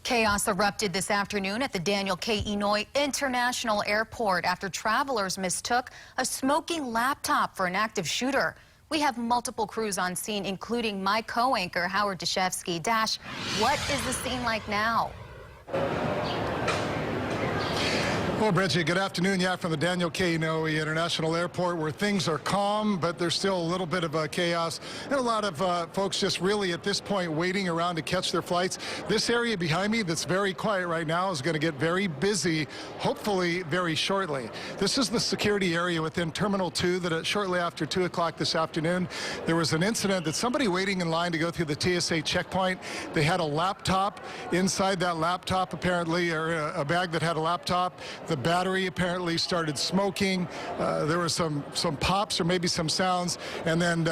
Chaos erupted this afternoon at the Daniel K. Inouye International Airport after travelers mistook a smoking laptop for an active shooter. We have multiple crews on scene, including my co-anchor, Howard Deshevsky. Dash, what is the scene like now? Well, Bridget, good afternoon. Yeah, from the Daniel K. Inouye International Airport, where things are calm, but there's still a little bit of chaos. And a lot of folks just really at this point waiting around to catch their flights. This area behind me that's very quiet right now is going to get very busy, hopefully very shortly. This is the security area within Terminal 2 that shortly after 2 o'clock this afternoon, there was an incident that somebody waiting in line to go through the TSA checkpoint, they had a laptop. Inside that laptop, apparently, or a bag that had a laptop, the battery apparently started smoking. There were some pops or maybe some sounds, and then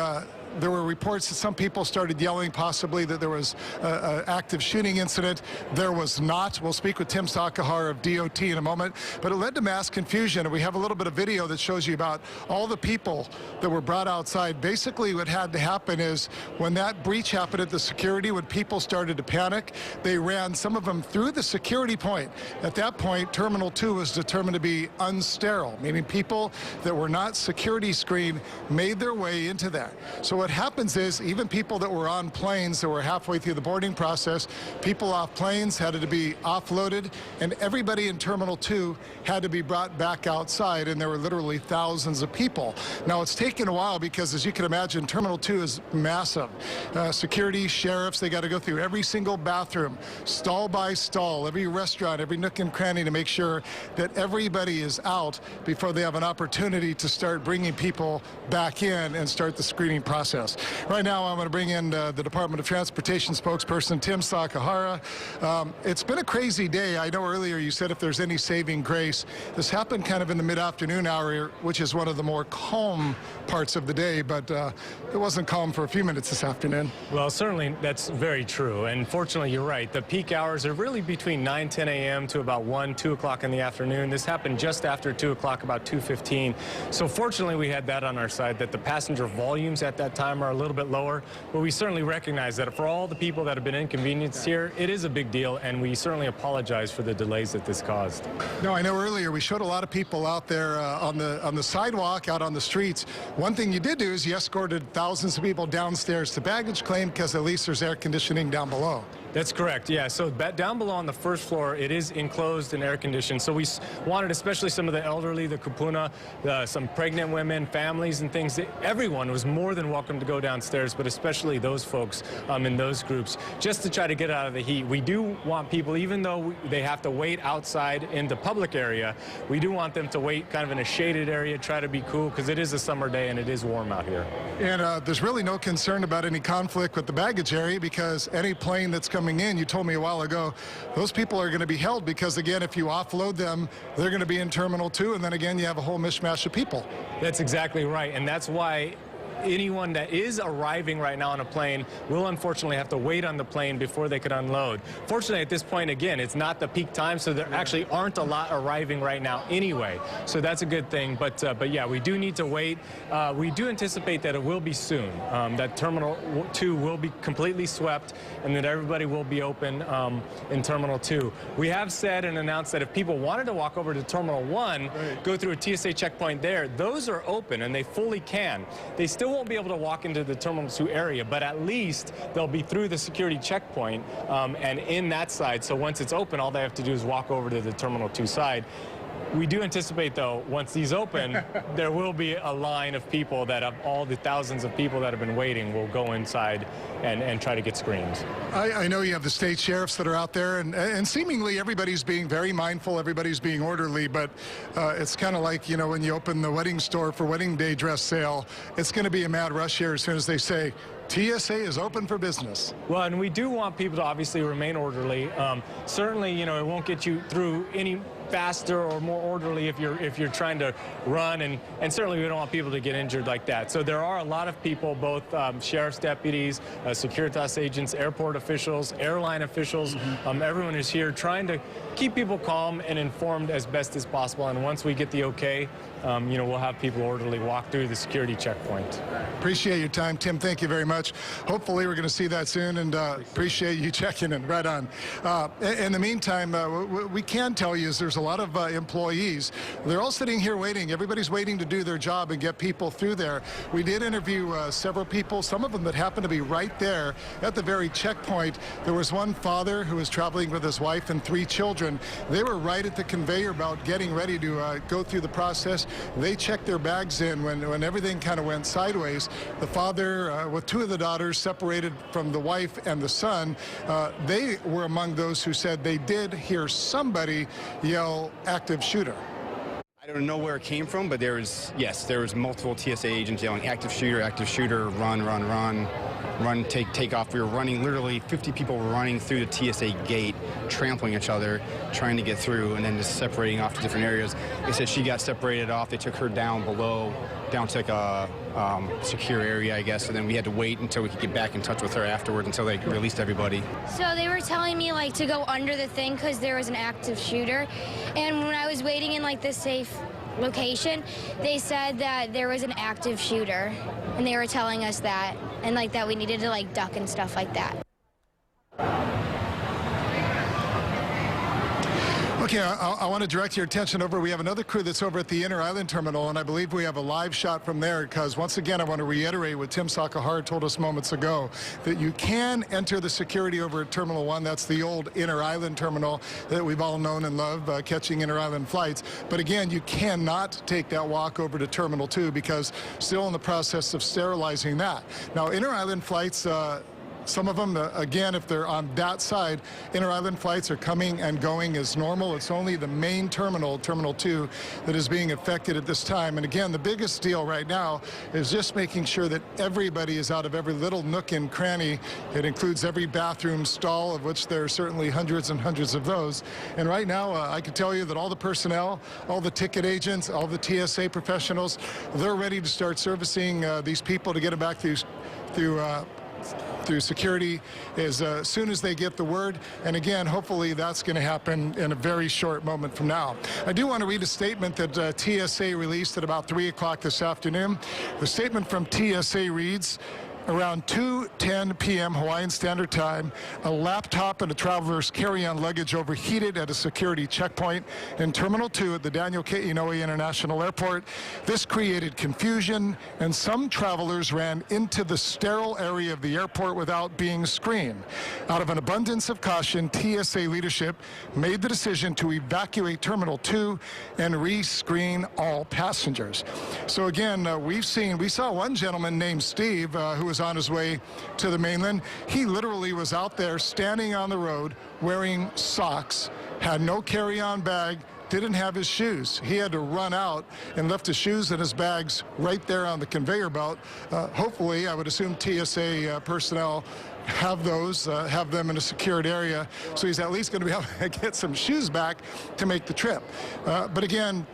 there were reports that some people started yelling possibly that there was an active shooting incident. There was not. We'll speak with Tim Sakahara of DOT in a moment, but it led to mass confusion, and we have a little bit of video that shows you about all the people that were brought outside. Basically what had to happen is when that breach happened at the security, when people started to panic, they ran some of them through the security point. At that point, Terminal 2 was determined to be unsterile, meaning people that were not security screened made their way into that. So what happens is even people that were on planes that were halfway through the boarding process, people off planes had to be offloaded, and everybody in Terminal 2 had to be brought back outside, and there were literally thousands of people. Now, it's taken a while because, as you can imagine, Terminal 2 is massive. Security, sheriffs, they got to go through every single bathroom, stall by stall, every restaurant, every nook and cranny to make sure that everybody is out before they have an opportunity to start bringing people back in and start the screening process. Right now, I'm going to bring in the Department of Transportation spokesperson, Tim Sakahara. It's been a crazy day. I know earlier you said if there's any saving grace. This happened kind of in the mid-afternoon hour, which is one of the more calm parts of the day, but it wasn't calm for a few minutes this afternoon. Well, certainly that's very true, and fortunately you're right. The peak hours are really between 9, 10 a.m. to about 1, 2 o'clock in the afternoon. This happened just after 2 o'clock, about 2:15. So fortunately we had that on our side, that the passenger volumes at that time are a little bit lower, but we certainly recognize that for all the people that have been inconvenienced here, it is a big deal, and we certainly apologize for the delays that this caused. No, I know earlier we showed a lot of people out there on the sidewalk, out on the streets. One thing you did do is you escorted thousands of people downstairs to baggage claim because at least there's air conditioning down below. That's correct, yeah. So down below on the first floor, it is enclosed and air conditioned. So we wanted, especially some of the elderly, the kupuna, some pregnant women, families and things, everyone was more than welcome to go downstairs, but especially those folks in those groups, just to try to get out of the heat. We do want people, even though they have to wait outside in the public area, we do want them to wait kind of in a shaded area, try to be cool, because it is a summer day and it is warm out here. And there's really no concern about any conflict with the baggage area, because any plane that's coming in, you told me a while ago, those people are going to be held because, again, if you offload them, they're going to be in Terminal 2, and then again, you have a whole mishmash of people. That's exactly right, and that's why anyone that is arriving right now on a plane will unfortunately have to wait on the plane before they could unload. Fortunately, at this point, again, it's not the peak time, so there actually aren't a lot arriving right now anyway. So that's a good thing. But yeah, we do need to wait. We do anticipate that it will be soon, that Terminal 2 will be completely swept and that everybody will be open in Terminal 2. We have said and announced that if people wanted to walk over to Terminal 1, go through a TSA checkpoint there, those are open and they fully can. They still won't be able to walk into the Terminal 2 area, but at least they'll be through the security checkpoint and in that side. So once it's open, all they have to do is walk over to the Terminal 2 side. We do anticipate, though, once these open, there will be a line of people that have all the thousands of people that have been waiting will go inside and try to get screens. I know you have the state sheriffs that are out there, and seemingly everybody's being very mindful, everybody's being orderly, but it's kind of like, you know, when you open the wedding store for wedding day dress sale, it's going to be a mad rush here as soon as they say, TSA is open for business. Well, and we do want people to obviously remain orderly. Certainly, you know, it won't get you through any faster or more orderly if you're trying to run, and certainly we don't want people to get injured like that. So there are a lot of people, both sheriff's deputies, Securitas agents, airport officials, airline officials. Everyone is here trying to keep people calm and informed as best as possible. And once we get the okay, we'll have people orderly walk through the security checkpoint. Appreciate your time, Tim. Thank you very much. Hopefully we're going to see that soon, and appreciate you checking in. Right on. In the meantime, what we can tell you is there's a lot of employees. They're all sitting here waiting. Everybody's waiting to do their job and get people through there. We did interview several people, some of them that happened to be right there at the very checkpoint. There was one father who was traveling with his wife and 3 children. They were right at the conveyor belt getting ready to go through the process. They checked their bags in when everything kind of went sideways. The father with 2 of the daughters separated from the wife and the son, they were among those who said they did hear somebody yell active shooter. I don't know where it came from, but there was multiple TSA agents yelling active shooter, run, take off. We were running, literally 50 people were running through the TSA gate, trampling each other, trying to get through, and then just separating off to different areas. They said she got separated off. They took her down below, down to like a secure area, I guess, and then we had to wait until we could get back in touch with her afterwards until they released everybody. So they were telling me like to go under the thing because there was an active shooter, and when I was waiting in like the safe location, they said that there was an active shooter, and they were telling us that, and like that we needed to like duck and stuff like that. Okay, I want to direct your attention over. We have another crew that's over at the Inner Island Terminal, and I believe we have a live shot from there because, once again, I want to reiterate what Tim Sakahara told us moments ago, that you can enter the security over at Terminal 1. That's the old Inner Island Terminal that we've all known and loved, catching Inner Island flights. But again, you cannot take that walk over to Terminal 2 because still in the process of sterilizing that. Now, Inner Island flights, some of them, again, if they're on that side, inter-island flights are coming and going as normal. It's only the main terminal, Terminal 2, that is being affected at this time. And again, the biggest deal right now is just making sure that everybody is out of every little nook and cranny. It includes every bathroom stall, of which there are certainly hundreds and hundreds of those. And right now, I can tell you that all the personnel, all the ticket agents, all the TSA professionals, they're ready to start servicing these people to get them back through security as soon as they get the word. And again, hopefully that's going to happen in a very short moment from now. I do want to read a statement that TSA released at about 3 o'clock this afternoon. The statement from TSA reads, around 2:10 p.m. Hawaiian Standard Time, a laptop and a traveler's carry-on luggage overheated at a security checkpoint in Terminal 2 at the Daniel K. Inouye International Airport. This created confusion, and some travelers ran into the sterile area of the airport without being screened. Out of an abundance of caution, TSA leadership made the decision to evacuate Terminal 2 and re-screen all passengers. So again, we saw one gentleman named Steve who was on his way to the mainland. He literally was out there standing on the road wearing socks, had no carry-on bag, didn't have his shoes. He had to run out and left his shoes and his bags right there on the conveyor belt. Hopefully, I would assume TSA personnel have those, have them in a secured area, so he's at least going to be able to get some shoes back to make the trip. But again,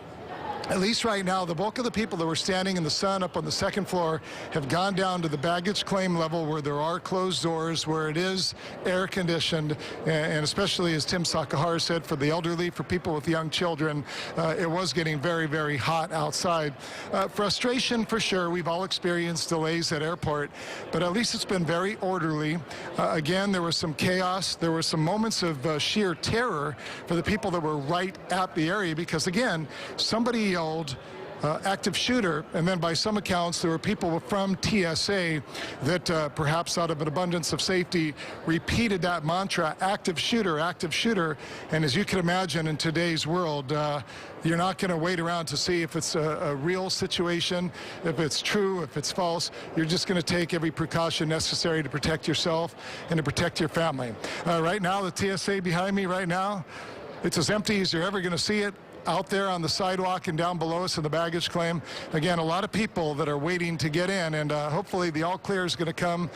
at least right now, the bulk of the people that were standing in the sun up on the second floor have gone down to the baggage claim level where there are closed doors, where it is air conditioned, and especially, as Tim Sakahara said, for the elderly, for people with young children, it was getting very, very hot outside. Frustration for sure. We've all experienced delays at airport, but at least it's been very orderly. Again, there was some chaos. There were some moments of sheer terror for the people that were right at the area because, again, somebody yelled active shooter, and then by some accounts there were people from TSA that perhaps out of an abundance of safety repeated that mantra, active shooter, and as you can imagine in today's world, you're not going to wait around to see if it's a real situation, if it's true, if it's false. You're just going to take every precaution necessary to protect yourself and to protect your family. Right now, the TSA behind me right now, it's as empty as you're ever going to see it. Out there on the sidewalk and down below us in the baggage claim. Again, a lot of people that are waiting to get in, and hopefully the all clear is going to come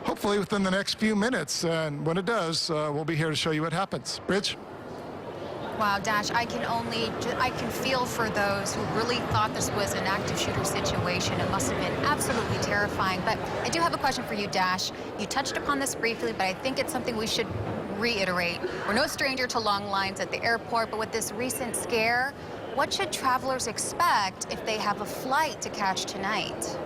hopefully within the next few minutes. And when it does, we'll be here to show you what happens. Rich? Wow, Dash, I can feel for those who really thought this was an active shooter situation. It must have been absolutely terrifying. But I do have a question for you, Dash. You touched upon this briefly, but I think it's something we should reiterate. We're no stranger to long lines at the airport, but with this recent scare, what should travelers expect if they have a flight to catch tonight?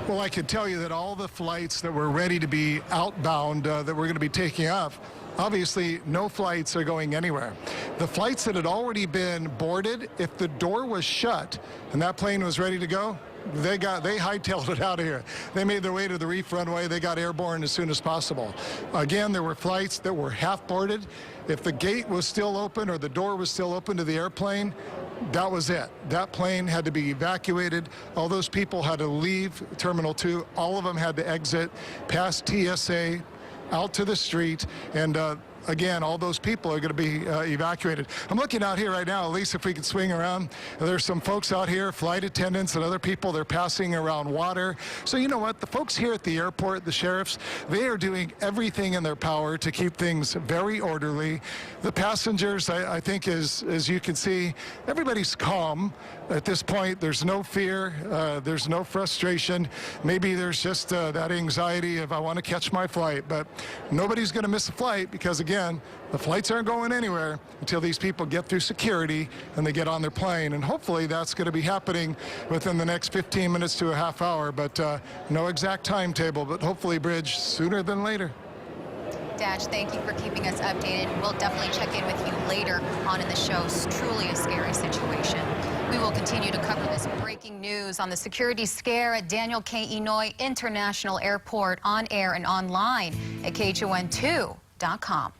Well, I can tell you that all the flights that were ready to be outbound that we're going to be taking off, obviously no flights are going anywhere. The flights that had already been boarded, if the door was shut and that plane was ready to go, they hightailed it out of here. They made their way to the reef runway. They got airborne as soon as possible. Again, there were flights that were half boarded. If the gate was still open or the door was still open to the airplane, that was it. That plane had to be evacuated. All those people had to leave Terminal 2. All of them had to exit past TSA, out to the street, and again, all those people are going to be evacuated. I'm looking out here right now, Elise, if we could swing around. There's some folks out here, flight attendants and other people. They're passing around water. So you know what? The folks here at the airport, the sheriffs, they are doing everything in their power to keep things very orderly. The passengers, I think, as you can see, everybody's calm at this point. There's no fear. There's no frustration. Maybe there's just that anxiety of I want to catch my flight, but nobody's going to miss a flight because, again, the flights aren't going anywhere until these people get through security and they get on their plane. And hopefully that's going to be happening within the next 15 minutes to a half hour, but no exact timetable, but hopefully, Bridge, sooner than later. Dash, thank you for keeping us updated. We'll definitely check in with you later on in the show. It's truly a scary situation. We will continue to cover this breaking news on the security scare at Daniel K. Inouye International Airport on air and online at KHON2.com.